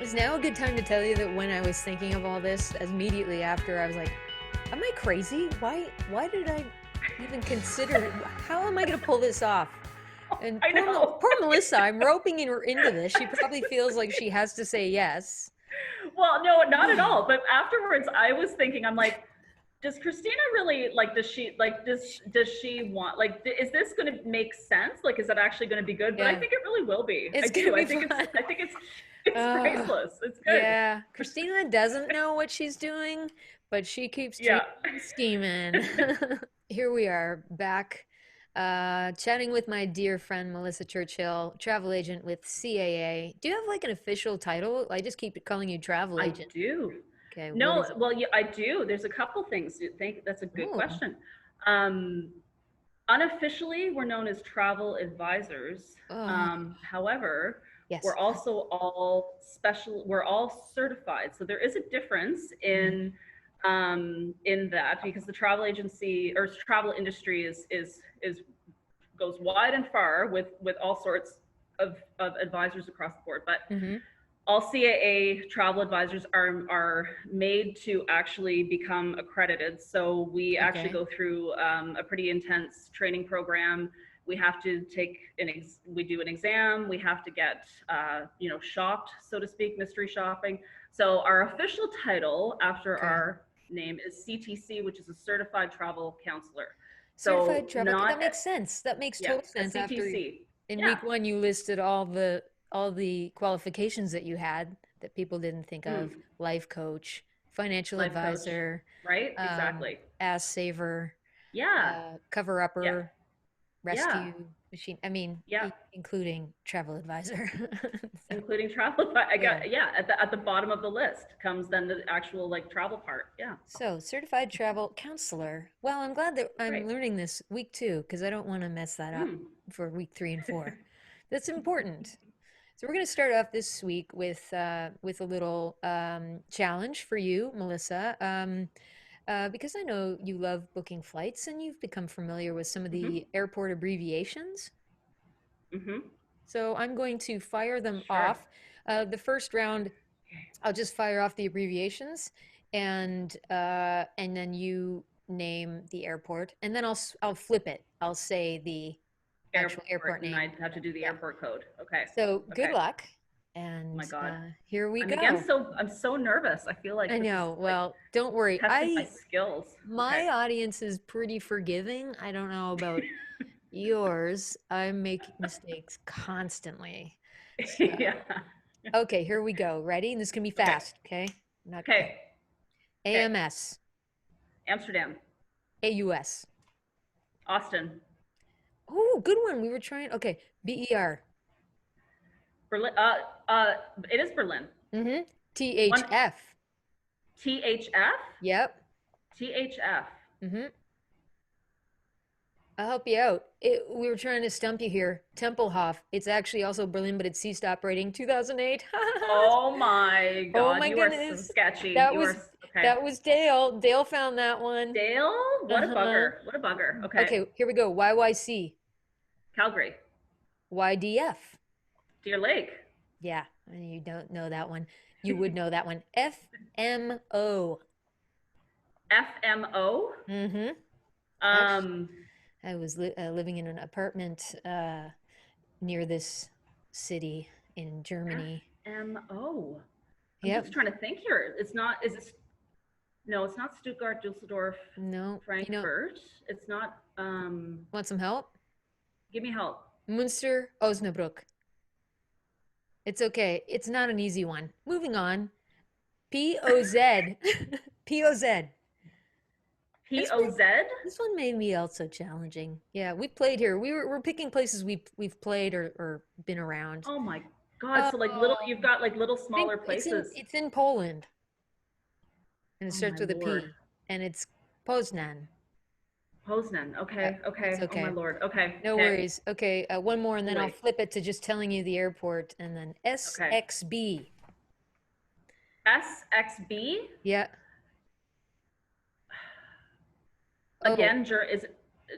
Is now a good time to tell you that when I was thinking of all this, immediately after, I was like, am I crazy? Why did I even consider, how am I going to pull this off? And I know. Poor Melissa, I'm roping her into this. She probably feels like she has to say yes. Well, no, not at all. But afterwards, I was thinking, I'm like, does Christina really like? Does she like? Does she want like? Is this going to make sense? Like, is that actually going to be good? But I Yeah, think it really will be. I it's going to do. I be think fun. it's Oh, priceless. It's good. yeah. Christina doesn't know what she's doing, but she keeps Yeah. dreaming and scheming. Here we are back, chatting with my dear friend Melissa Churchill, travel agent with CAA. Do you have like an official title? I just keep calling you travel I agent. do. Okay, what No, is it? well, yeah, I do. There's a couple things. I think that's a good Oh, question. Um, Unofficially, we're known as travel advisors. oh, However, yes. we're also all special. We're all certified. So there is a difference Mhm. in that because the travel agency or travel industry is goes wide and far with all sorts of advisors across the board. But Mhm. all CAA travel advisors are made to actually become accredited. So we actually Okay. go through a pretty intense training program. We have to take we do an exam. We have to get shopped, so to speak, mystery shopping. So our official title after Okay. our name is CTC, which is a certified travel counselor. Certified So travel. not That makes sense. That makes yeah, total a sense after CTC. in Yeah. week one you listed all the qualifications that you had that people didn't think of. Mm. Life coach, financial Life coach, advisor, right? Exactly. ass saver, Yeah. cover Yeah. upper, Yeah. rescue machine. I mean, Yeah. including travel advisor. So, Including travel. I yeah. got yeah. At the bottom of the list comes then the actual like travel part. Yeah. So, certified travel counselor. Well, I'm glad that That's I'm right. learning this week two because I don't want to mess that up Mm. for week three and four. That's important. So we're going to start off this week with a little challenge for you, Melissa, because I know you love booking flights and you've become familiar with some of Mm-hmm. the airport abbreviations. Mm-hmm. So I'm going to fire them Sure. off. The first round, I'll just fire off the abbreviations, and then you name the airport, and then I'll flip it. I'll say the actual Airport, airport and name. I have to do the Yeah. airport code. Okay. So good Okay. luck, Oh and my God. here we I'm again go. so I'm so nervous. I feel I like this is know. like Well, don't worry. testing my I skills. Okay. My audience is pretty forgiving. I don't know about yours. I make mistakes constantly. So, Yeah. okay, here we go. Ready? And this can be Okay. fast, okay? Not quick. Okay. Okay. AMS, Amsterdam. AUS. Austin. Oh, good one. We were trying. Okay, BER. Berlin. It is Berlin. Mm-hmm. One THF. THF. Yep. THF. Mm-hmm. I'll help you out. We were trying to stump you here. Tempelhof. It's actually also Berlin, but it ceased operating 2008. Oh my Oh God, my you are so goodness. sketchy. That You are was okay. that was Dale. Dale found that one. Dale, what a Uh-huh. bugger. What a bugger. Okay. Okay, here we go. YYC. Calgary. YDF. Deer Lake. Yeah, you don't know that one. You would know that one. FMO. FMO. Mm-hmm. Actually, Um, I was living in an apartment near this city in Germany. FMO. I'm Yep. just trying to think here. It's not, is it, no, it's not Stuttgart, Dusseldorf, No, Frankfurt. It's not, want some help? give me help. Münster, Osnabrück. It's okay. It's not an easy one. Moving on. POZ. POZ. This one, POZ? this one made me also challenging. Yeah, we played here. We're picking places we've played or been around. Oh my God. So like little, Oh, you've got like little I think smaller places. it's in Poland and it Oh my starts with a Lord. P and it's Poznan. Poznan. Yep, Okay. it's Okay. Oh my okay. Lord. Okay. No Okay. worries. Okay, one more and then I'll Holy. flip it to just telling you the airport and then Okay. SXB. SXB. Yeah. Oh, Again, is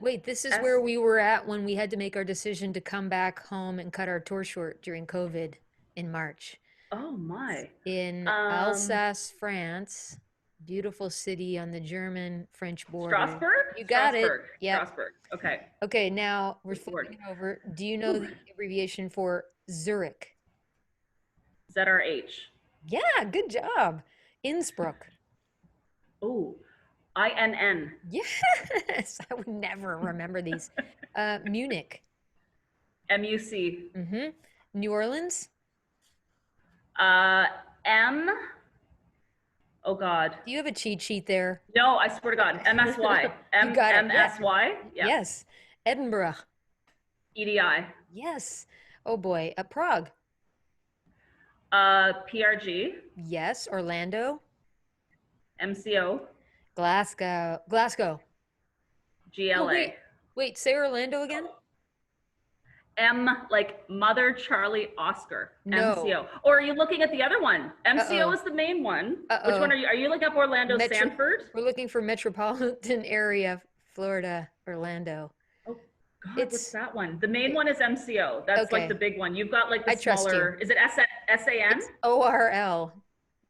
wait, this is where S. we were at when we had to make our decision to come back home and cut our tour short during COVID in March. Oh my. In Um, Alsace, France. Beautiful city on the German-French border. Strasbourg? You got it. Strasbourg. Yep. Strasbourg. Okay. Okay, now we're Good flipping Lord. it over. Do you know Whew. the abbreviation for Zurich? ZRH. Yeah, good job. Innsbruck. Oh, INN. Yes, I would never remember these. Munich. MUC. Mm-hmm. New Orleans. Uh, M. Oh God. Do you have a cheat sheet there? No, I swear to God. MSY. You got it. Yeah. MSY. Yeah. Yes. Edinburgh. EDI. Yes. Oh boy. Prague. PRG. Yes. Orlando. MCO. Glasgow. Glasgow. Oh GLA. wait. Wait, say Orlando again? M like Mother Charlie Oscar. No. MCO. Or are you looking at the other one? MCO Uh-oh. is the main one. Which one Uh-oh. are you? Are you looking up Orlando Metro Sanford? We're looking for metropolitan area, Florida, Orlando. Oh God, what's It's that one? The main one is MCO. That's like the okay. big one. You've got like the I trust you. smaller. Is it SAN? It's ORL.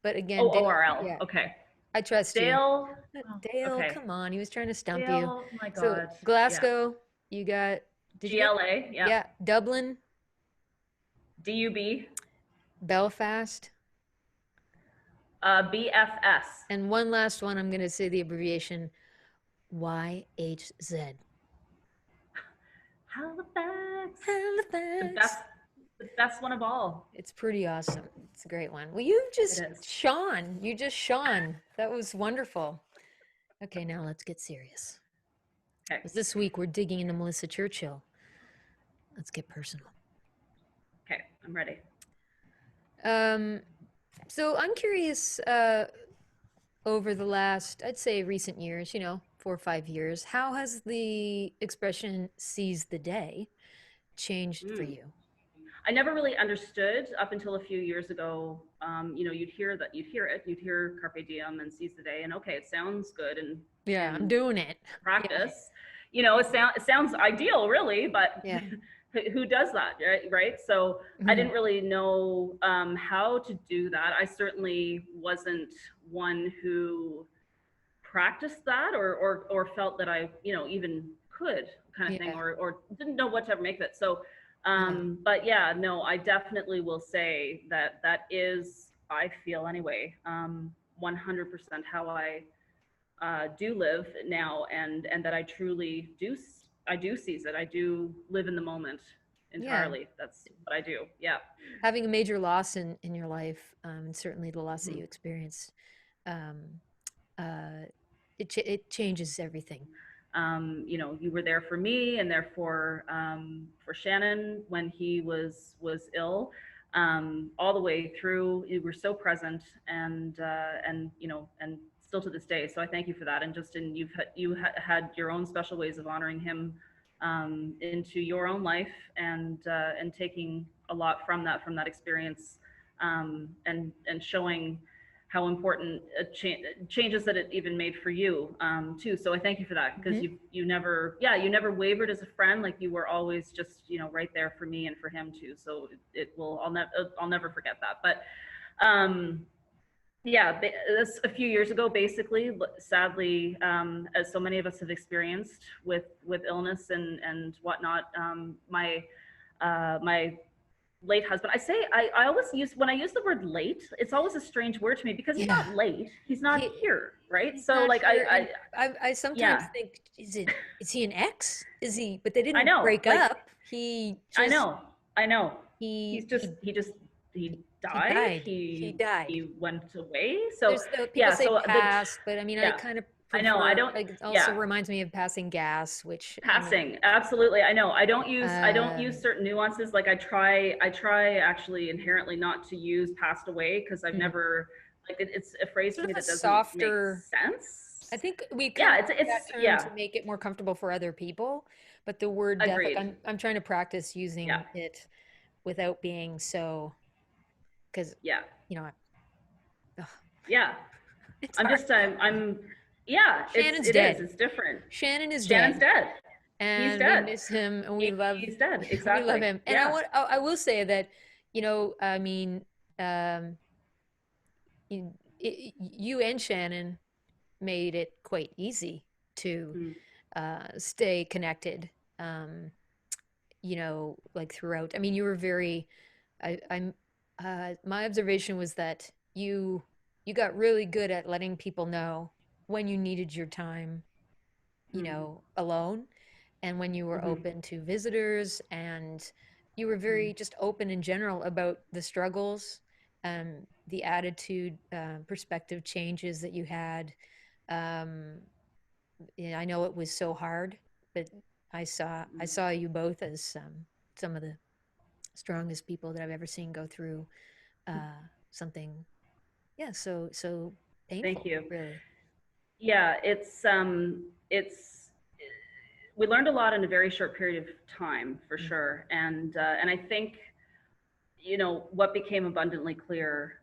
But Oh, again, Dale, ORL. yeah, Okay. I trust you. Dale. Oh, Dale, okay. come on. He was trying to stump you. Dale. Oh my So God. Yeah. Glasgow, you got, did you get, GLA. Yeah. yeah, Dublin, DUB. Belfast, BFS. and one last one. I'm going to say the abbreviation YHZ. Halifax. The Halifax. best. The best one of all. It's pretty awesome. It's a great one. Well, you It just is. shone. You just shone. That was wonderful. Okay, now let's get serious. Okay. 'Cause this week we're digging into Melissa Churchill. Let's get personal. Okay. I'm ready. Um, so I'm curious, over the last, I'd say recent years, 4 or 5 years, how has the expression seize the day changed for Mm. you? I never really understood up until a few years ago. You'd hear that, you'd hear carpe diem and seize the day, and okay, it sounds good and Yeah, I'm in doing it. Yeah, practice. It sounds ideal, really, but yeah. who does that, right? Right. So I Mhm. didn't really know how to do that. I certainly wasn't one who practiced that or felt that I, even could kind of thing, Yeah, or didn't know what to ever make of it. So, yeah, but yeah, no, I definitely will say that that is, I feel anyway, 100% how I do live now, and that I truly do, I do seize it. I do live in the moment yeah. entirely. That's what I do. Yeah. Having a major loss in your life, and certainly the loss that Mhm. you experienced, um, uh, it changes everything. You were there for me, and therefore for Shannon when he was ill, all the way through. You were so present, and still to this day. So I thank you for that. And Justin, had your own special ways of honoring him into your own life, and taking a lot from that experience, and showing how important changes that it even made for you, too. So I thank you for that, because Mhm. you never wavered as a friend. Like, you were always just, right there for me and for him too. So I'll never forget that. But yeah, this a few years ago, basically, sadly, as so many of us have experienced with illness and whatnot, my late husband. I always use, when I use the word late, it's always a strange word to me, because he's Yeah, not late. He's not he here, right? he's So not like here, and I sometimes yeah, think, is he an ex? Is he? But they I didn't know. break Like, up. He I just know. I know. he He's just he he he died. died. He died. He went away. So There's the people yeah, say so passed, but I mean, I yeah, kind of I know. I prefer, don't like, it also yeah. reminds me of passing gas, which I mean, Passing, absolutely. I know. I don't use um, certain nuances. Like, I try actually inherently not to use passed away, because I've mm, never, like, it's a phrase to sort me of a that doesn't make softer. I sense. think we kind Yeah, of use it's that term yeah, to make it more comfortable for other people, but the word death, like agreed. I'm trying to practice Yeah, using it without being so, because yeah, you know, ugh, yeah. it's I'm hard. just I'm yeah, Shannon's it is. dead. It's different. Shannon is Shannon's dead, dead. He's and we dead. miss him, and we love He's dead. we love Exactly. him. And Yeah. I will say that, I mean, um, you and Shannon made it quite easy to Mm, stay connected. Um, like throughout. I mean, you were very. I'm. My observation was that you got really good at letting people know when you needed your time, mm, alone, and when you were mhm, open to visitors, and you were mm, very just open in general about the struggles, the attitude, perspective changes that you had. Um, yeah, I know it was so hard, but I mm. saw you both as some of the strongest people that I've ever seen go through something, yeah, so Thank painful, you. really. Yeah, it's we learned a lot in a very short period of time, for Mm, sure. And I think, what became abundantly clear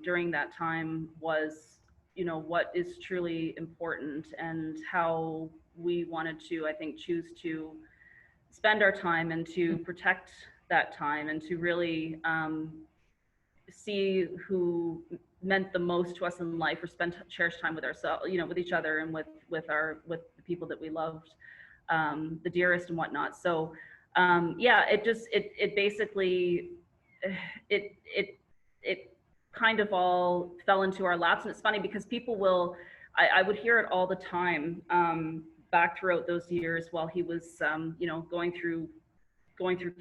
during that time was, what is truly important, and how we wanted to, I think, choose to spend our time, and to mm, protect that time, and to really see who meant the most to us in life, or spend cherished time with ourselves, with each other, and with the people that we loved the dearest and whatnot. So yeah, it basically it kind of all fell into our laps. And it's funny because people will, I would hear it all the time, back throughout those years while he was going through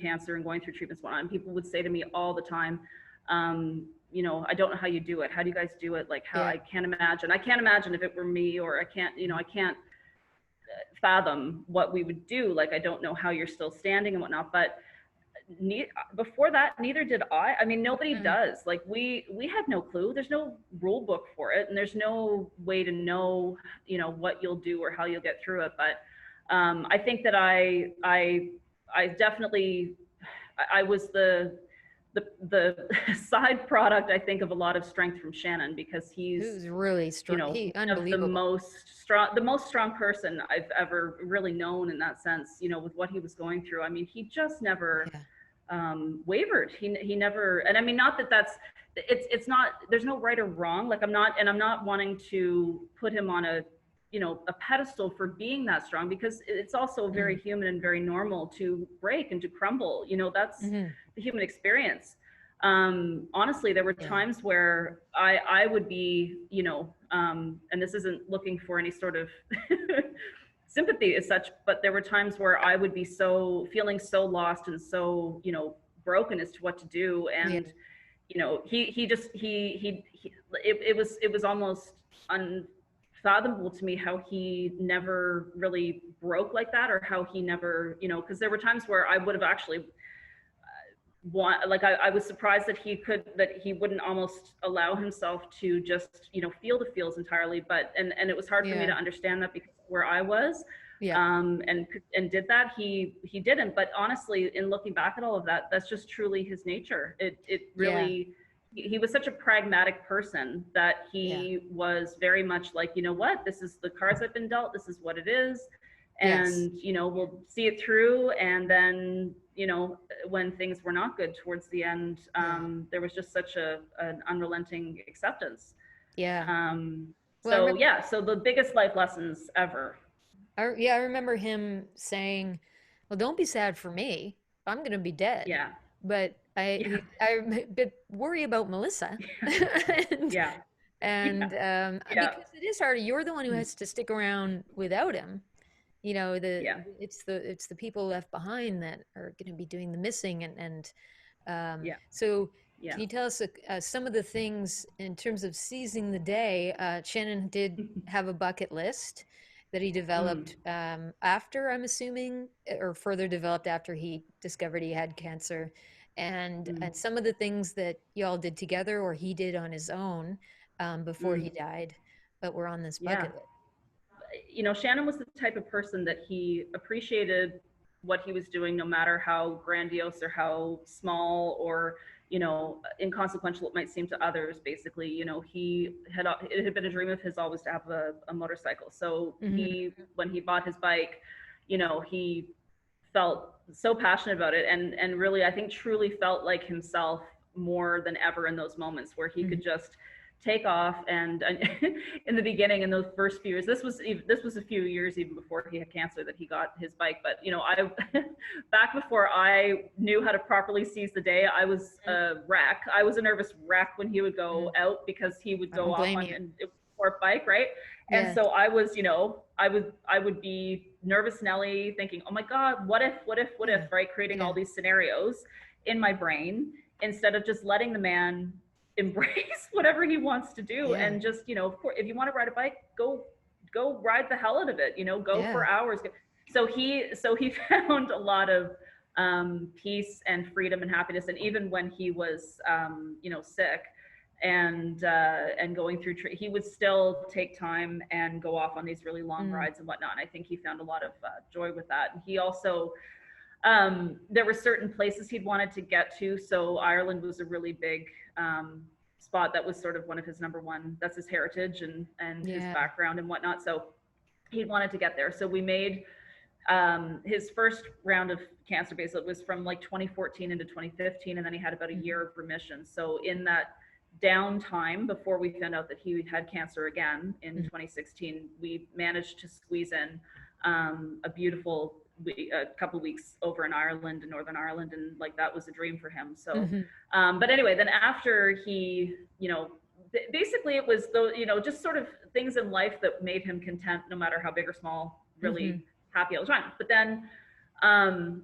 cancer and going through treatments and whatnot. And people would say to me all the time, I don't know how you do it. How do you guys do it? Like, how, yeah. I can't imagine if it were me, or I can't fathom what we would do. Like, I don't know how you're still standing and whatnot. But before that, neither did I. I mean, nobody Mm, does. Like, we had no clue. There's no rule book for it, and there's no way to know, what you'll do or how you'll get through it. But I think that I definitely, I was the side product, I think, of a lot of strength from Shannon, because it he's, was really strong, he one of the unbelievable. most strong person I've ever really known, in that sense, with what he was going through. I mean, he just never Yeah, wavered. He never, and I mean, not that that's, it's not, there's no right or wrong. Like, I'm not wanting to put him on a pedestal for being that strong, because it's also very mm, human and very normal to break and to crumble. That's hmm, the human experience. Honestly, there were yeah, times where I would be, and this isn't looking for any sort of sympathy as such, but there were times where I would be feeling so lost and so, broken as to what to do. yeah, And, he just, it was almost unfathomable to me how he never really broke like that, or how he never, because there were times where I would have actually want, like, I was surprised that he wouldn't almost allow himself to just, feel the feels entirely. But and it was hard for me to yeah, understand that, because where I was, yeah, and did that, he didn't. But honestly, in looking back at all of that, that's just truly his nature. It yeah, really, he was such a pragmatic person, that yeah, he was very much like, what, this is the cards I've been dealt, this is what it is. yes, And we'll see it through. And then, when things were not good towards the end, yeah, there was just such an unrelenting acceptance. yeah. Well, I So remember, yeah, so the biggest life lessons ever. yeah, I remember him saying, "Well, don't be sad for me. I'm gonna be dead." Yeah. But Yeah. but worry about Melissa, and Yeah. Yeah. Yeah. because it is hard. You're the one who has to stick around without him. Yeah. It's the people left behind that are going to be doing the missing, Yeah. so Yeah. can you tell us some of the things in terms of seizing the day? Shannon did have a bucket list that he Mm, developed after, I'm assuming, or further developed after he discovered he had cancer, mm, and some of the things that y'all did together or he did on his own before he mm. died, but were on this Yeah. bucket list. Shannon was the type of person that he appreciated what he was doing, no matter how grandiose or how small or, inconsequential it might seem to others. Basically, it had been a dream of his always to have a motorcycle. So Hmm. when he bought his bike, he felt so passionate about it, and really, I think, truly felt like himself more than ever in those moments where he could just take off. And in the beginning, in those first few years, this was a few years even before he had cancer that he got his bike. But I back before I knew how to properly seize the day, I was a wreck. I was a nervous wreck when he would go out, because he would I go don't off blame on you. a sport bike, right? And Yeah. so I was, I would be nervous Nelly, thinking, oh my God, what if, Yeah. right? Creating all Yeah. these scenarios in my brain, instead of just letting the man embrace whatever he wants to do. Yeah. And just, of course, if you want to ride a bike, go ride the hell out of it, go Yeah. for hours. So he found a lot of peace and freedom and happiness. And even when he was sick and going through he would still take time and go off on these really long rides and whatnot. And I think he found a lot of joy with that. And he also, there were certain places he'd wanted to get to. So Ireland was a really big spot. That was sort of one of his number one, that's his heritage and his Yeah. background and whatnot. So he wanted to get there. So we made his first round of cancer, basically, was from like 2014 into 2015. And then he had about a year of remission. So in that downtime before we found out that he had cancer again in 2016, we managed to squeeze in a beautiful a couple of weeks over in Ireland, in Northern Ireland, and like that was a dream for him. So, but anyway, then after he, basically it was just sort of things in life that made him content, no matter how big or small, really happy all the time. But then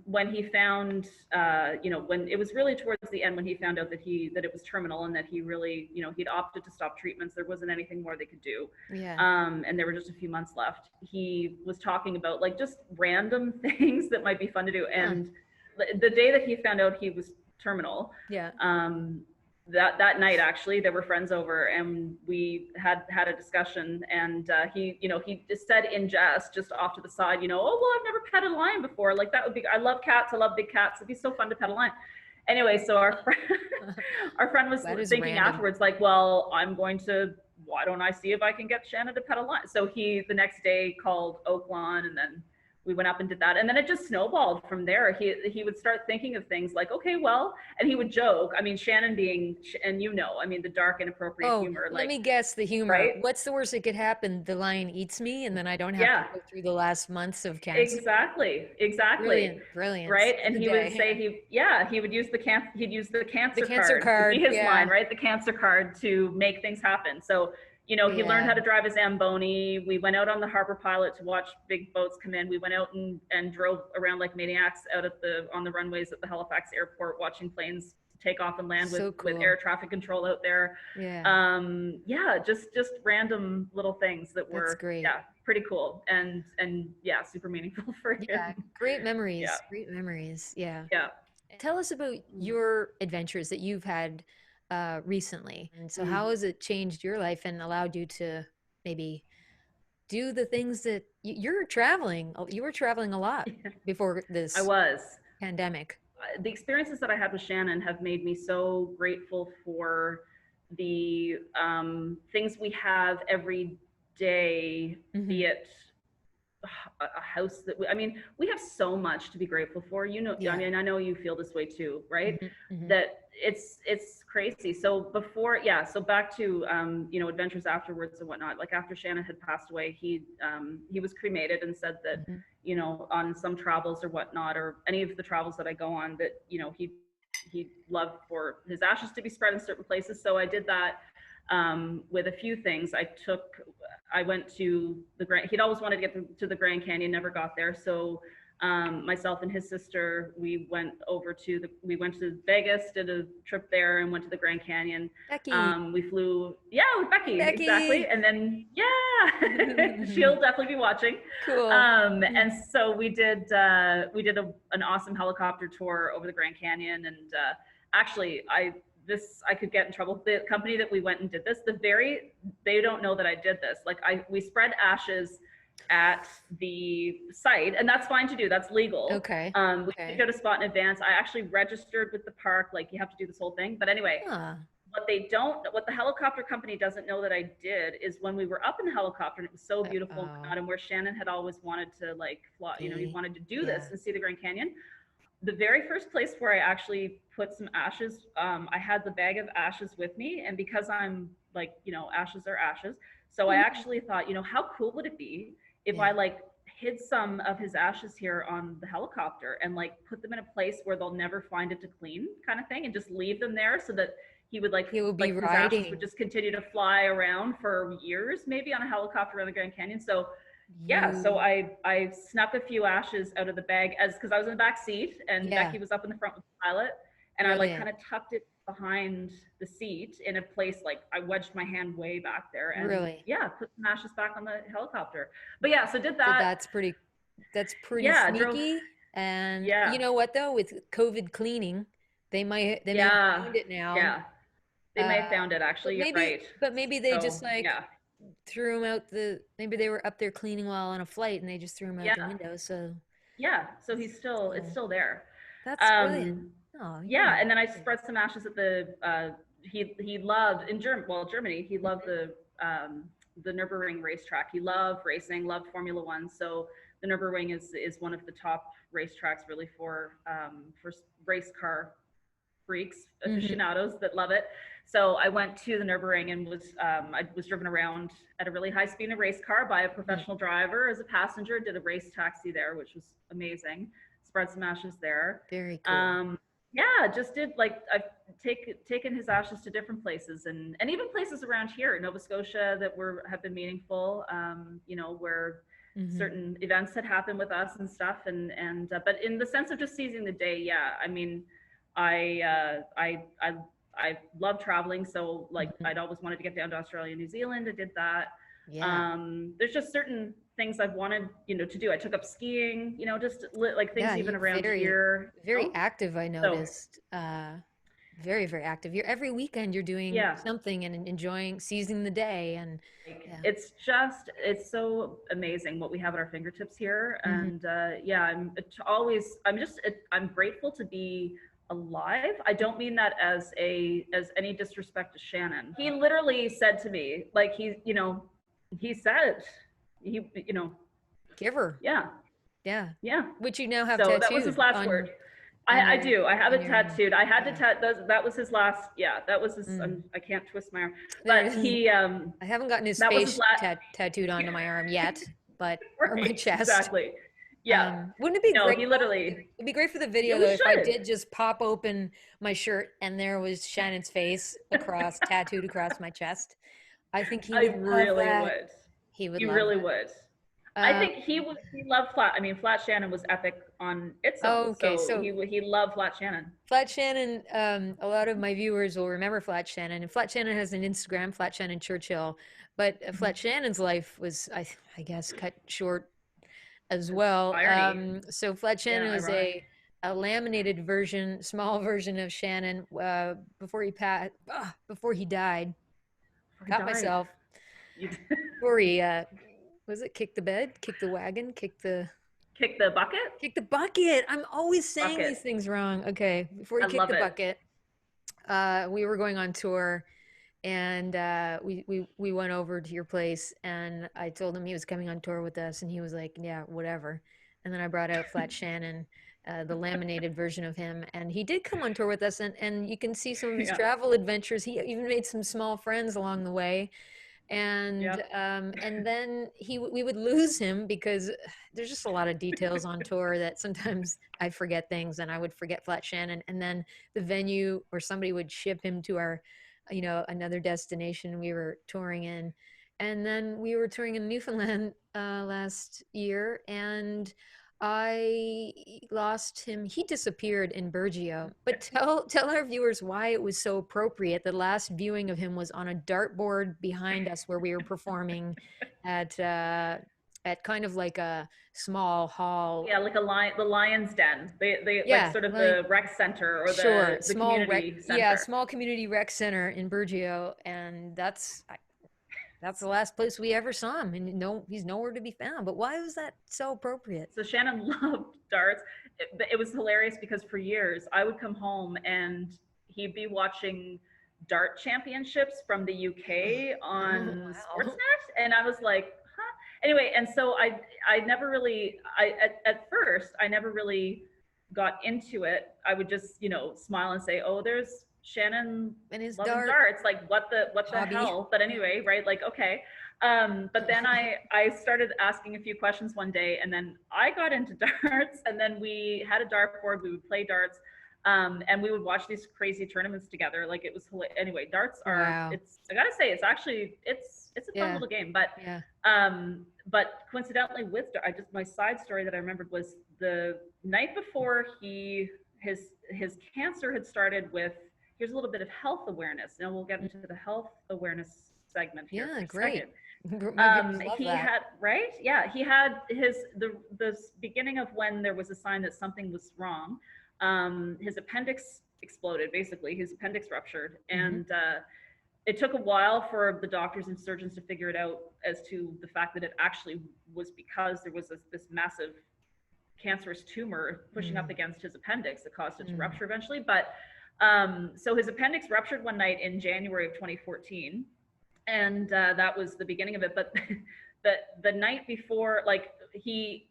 when he found, when it was really towards the end, when he found out that it was terminal, and that he really, he'd opted to stop treatments, there wasn't anything more they could do. Yeah. And there were just a few months left. He was talking about like just random things that might be fun to do. And the day that he found out he was terminal, Yeah. that night, actually, there were friends over, and we had a discussion. And he just said in jest, just off to the side, oh well, I've never petted a lion before. Like that would be. I love cats. I love big cats. It'd be so fun to pet a lion. Anyway, so our friend was thinking random. afterwards, like, well, why don't I see if I can get Shannon to pet a lion? So he the next day called Oaklawn, and then we went up and did that. And then it just snowballed from there. He would start thinking of things like, okay, well, and he would joke. I mean, Shannon being, and the dark inappropriate humor. Let Like, me guess the humor. right? What's the worst that could happen? The lion eats me, and then I don't have to Yeah, go through the last months of cancer. exactly. Brilliant, brilliant. Right. Save And the he would day. say he would use he'd use the The cancer cancer card would be card. his Yeah. line, right? The cancer card to make things happen. So, he learned how Yeah. to drive a Zamboni. We went out on the Harbor Pilot to watch big boats come in. We went out and drove around like maniacs out on the runways at the Halifax airport, watching planes take off and land So with cool. air traffic control out there. Yeah. Just random little things that That's were, great. pretty cool and yeah, super meaningful for Yeah. him. Great memories. Yeah. Great memories. Yeah. Yeah. Tell us about your adventures that you've had recently. And so, how has it changed your life and allowed you to maybe do the things that you're traveling? You were traveling a lot before I this was. pandemic. The experiences that I had with Shannon have made me so grateful for the things we have every day, be it a house that we have so much to be grateful for. Yeah. I know you feel this way too, right? Mhm. That it's crazy. So so back to adventures afterwards and whatnot. Like after Shannon had passed away, he was cremated, and said that on some travels or whatnot, or any of the travels that I go on, that he'd love for his ashes to be spread in certain places. So I did that with a few things. I went to the Grand. He'd always wanted to get to the Grand Canyon, never got there. So myself and his sister, we went to Vegas, did a trip there, and went to the Grand Canyon. Becky. We flew, with Becky, Becky. exactly. And then, she'll definitely be watching. Cool. And so we did an awesome helicopter tour over the Grand Canyon. And actually, I could get in trouble. The company that we went and did this, they don't know that I did this. Like we spread ashes at the site, and that's fine to do. That's legal. Okay. We picked out a spot in advance. I actually registered with the park. Like you have to do this whole thing. But anyway, what the helicopter company doesn't know that I did is when we were up in the helicopter, and it was so beautiful, and where Shannon had always wanted to like fly, he wanted to do this and see the Grand Canyon. the very first place where I actually put some ashes, I had the bag of ashes with me. And because I'm like, ashes are ashes. So I actually thought, how cool would it be if Yeah. I like hid some of his ashes here on the helicopter and like put them in a place where they'll never find it to clean, kind of thing, and just leave them there so that he would He will be like his ashes would riding just continue to fly around for years, maybe on a helicopter around the Grand Canyon. So yeah, so you. I snuck a few ashes out of the bag as because I was in the back seat and Yeah, Becky was up in the front with the pilot, and I like kind brilliant. of tucked it behind the seat in a place like I wedged my hand way back there and Really. yeah, put some ashes back on the helicopter. But yeah, so did So that. that's pretty Yeah, drove. sneaky. And you Yeah, know what though, with COVID cleaning, they may have yeah, found it now. yeah. They may Uh, have found it but actually. You're maybe right. but maybe they So just like yeah, threw him out maybe they were up there cleaning while on a flight and they just threw him out yeah, the window. So yeah. So it's it's still still there. that's brilliant. Um, Oh, you're yeah, and then I amazing. spread some ashes at the. He loved in Germany. He loved Mhm. the Nürburgring racetrack. He loved racing, loved Formula One. So the Nürburgring is one of the top racetracks really for race car freaks, Mhm. aficionados that love it. So I went to the Nürburgring and I was driven around at a really high speed in a race car by a Mhm. professional driver as a passenger. Did a race taxi there, which was amazing. Spread some ashes there. Very cool. Um, yeah, just did like I've taken his ashes to different places and even places around here in Nova Scotia that have been meaningful. Where Mhm. certain events had happened with us and stuff but in the sense of just seizing the day, yeah, I mean I I love traveling, so like Mhm. I'd always wanted to get down to Australia, New Zealand. I did that. Yeah. There's just certain things I've wanted, to do. I took up skiing, just like Yeah, things even you're around very, here, very active, I So noticed. Very, very active. You're every weekend you're doing yeah, something and enjoying, seizing the day, and like yeah. it's so amazing what we have at our fingertips here, Hmm. and yeah, I'm grateful to be alive. I don't mean that as any disrespect to Shannon. He literally said to me, like he said, he Giver. yeah, Yeah. yeah. Which you now have So that was his tattooed last on word. I your do. I have on it your arm. tattooed. I had to Yeah. that was his last. Yeah, that was his. Mm. I can't twist my arm, There but it is. he I haven't gotten his that was his face last. tattooed onto my arm yet, but or my Right, chest. exactly. Yeah. Wouldn't it be No, great he though? literally. It'd be great for the Yeah, video we though if I should. did just pop open my shirt and there was Shannon's face tattooed across my chest. I think he I would love really that. would. He would He love really that. would. I Um, think he loved Flat. I mean, Flat Shannon was epic on its own. okay, So so he loved Flat Shannon. Flat Shannon, a lot of my viewers will remember Flat Shannon, and Flat Shannon has an Instagram, Flat Shannon Churchill, but Mhm. Flat Shannon's life was, I guess, cut short as It's well. irony. So Flat Yeah, Shannon was ironic. a laminated version, small version of Shannon before he died. Before he Caught died. myself You before he was it kick the bed, kick the wagon, kick the bucket. kick the bucket. I'm always saying these Bucket. things wrong. Okay, before he I kicked love the it. bucket, we were going on tour and we went over to your place and I told him he was coming on tour with us and he was like, yeah, whatever. And then I brought out Flat Shannon, the laminated version of him, and he did come on tour with us and you can see some of his Yeah. travel adventures. He even made some small friends along the way. Yep. And then we would lose him because there's just a lot of details on tour that sometimes I forget things and I would forget Flat Shannon, and then the venue or somebody would ship him to our another destination we were touring in, and then we were touring in Newfoundland last year, and I lost him. He disappeared in Burgeo. But tell our viewers why it was so appropriate. The last viewing of him was on a dartboard behind us where we were performing at uh, at kind of like a small hall. Yeah, like the lion's den. They like Yeah, sort of like the rec center or sure, the small rec. community Yeah, center. small community rec center in Burgeo, and that's the last place we ever saw him, and no, he's nowhere to be found. But why was that so appropriate? So Shannon loved darts. It was hilarious because for years I would come home and he'd be watching dart championships from the UK Oh, on wow. Sportsnet, and I was like, huh. Anyway, and so I never really I at first I never really got into it, I would just, smile and say, "Oh, there's Shannon And his loving dart darts. Like, what the hobby. hell?" But anyway, right? Like, okay. But then I started asking a few questions one day, and then I got into darts, and then we had a dartboard. We would play darts, and we would watch these crazy tournaments together. Like, it was anyway. Darts are, Wow. it's, I gotta say, it's actually, it's a fun Yeah. little game. But Yeah. but coincidentally with my side story that I remembered was the night before his cancer had started with, here's a little bit of health awareness. Now we'll get into the health awareness segment here for Yeah, a great. second. My viewers love He that. had, right? Yeah, he had the beginning of when there was a sign that something was wrong. His appendix exploded, basically. His appendix ruptured. Hmm. And it took a while for the doctors and surgeons to figure it out as to the fact that it actually was because there was this massive cancerous tumor pushing up against his appendix that caused it to rupture eventually. But so his appendix ruptured one night in January of 2014, and that was the beginning of it. But the night before, like, we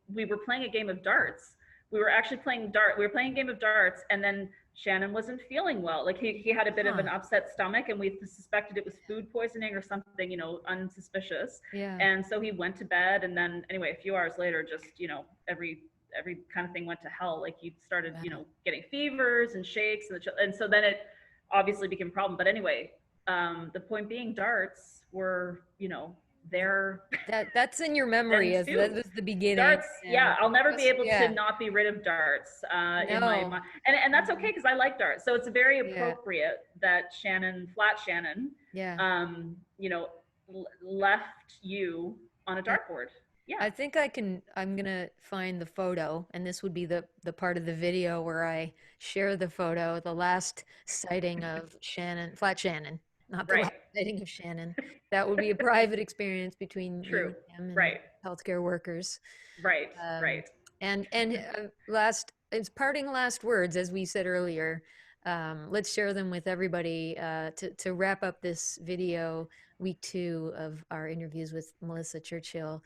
were playing a game of darts. We were actually playing dart. We were playing a game of darts, and then Shannon wasn't feeling well. Like, he had a bit of an upset stomach, and we suspected it was food poisoning or something, unsuspicious. Yeah. And so he went to bed, and then anyway, a few hours later, just every kind of thing went to hell. Like, he started, getting fevers and shakes, and so then it obviously became a problem. But anyway, the point being, darts were, there. That's in your memory as that was the beginning. Darts, yeah, I'll never be able Yeah. to not be rid of darts in my No. mind. And that's okay, because I like darts. So it's very appropriate that Flat Shannon, Yeah. left you on a dartboard. Yeah. I think I'm gonna find the photo, and this would be the part of the video where I share the photo, the last sighting of Flat Shannon, not the Right. last sighting of Shannon. That would be a private experience between you True. and him and Right. healthcare workers. Right. Right. And it's parting last words, as we said earlier. Let's share them with everybody to wrap up this video, week 2 of our interviews with Melissa Churchill,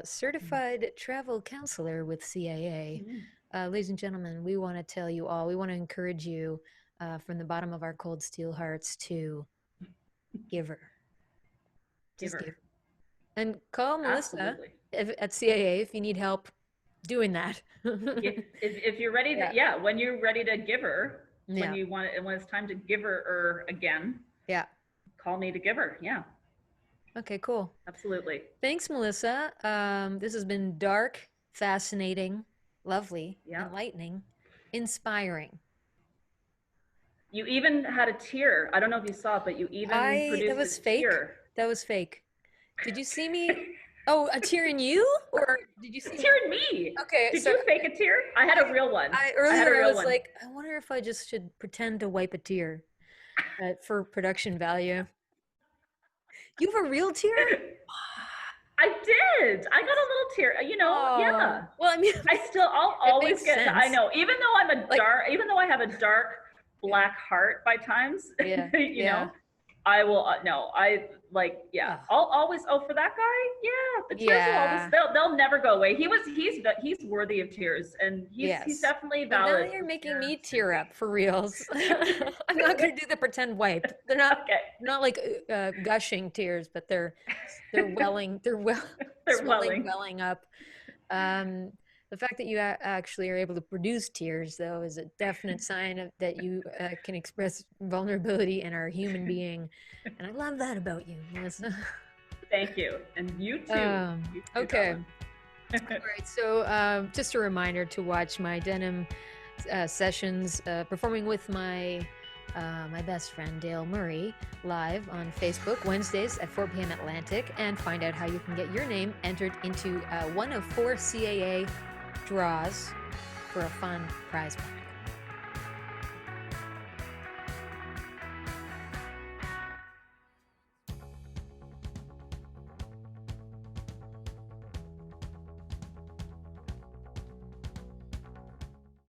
certified travel counselor with CAA. Ladies and gentlemen, we want to tell you all, we want to encourage you from the bottom of our cold steel hearts to give her. Just give her. And call Melissa at CAA if you need help doing that. if you're ready to, when you're ready to give her, when you want it, and when it's time to give her again, call me to give her. Yeah. Okay, cool. Absolutely. Thanks, Melissa. This has been dark, fascinating, lovely, enlightening, inspiring. You even had a tear. I don't know if you saw it, but you even produced a tear. That was fake. Did you see me? Oh, a tear in you? Or did you see a tear in me? Okay. Did you fake a tear? I had a real one. Earlier I was like, I wonder if I just should pretend to wipe a tear for production value. You have a real tear? I did. I got a little tear. Yeah. Well, I mean, I'll always get. I know. Even though I have a dark black heart by times, you know, I will. No, I'll always. Oh, for that guy, the tears will always. They'll never go away. He's worthy of tears, and he's definitely valid. Well, now you're making me tear up for reals. I'm not going to do the pretend wipe. They're not not like gushing tears, but they're welling. They're welling up. The fact that you actually are able to produce tears, though, is a definite sign that you can express vulnerability and are a human being. And I love that about you, Melissa. Thank you. And you too. Okay. All right. So just a reminder to watch my Denim sessions performing with my best friend Dale Murray live on Facebook Wednesdays at 4 p.m. Atlantic, and find out how you can get your name entered into one of 4 CAA draws for a fun prize pack.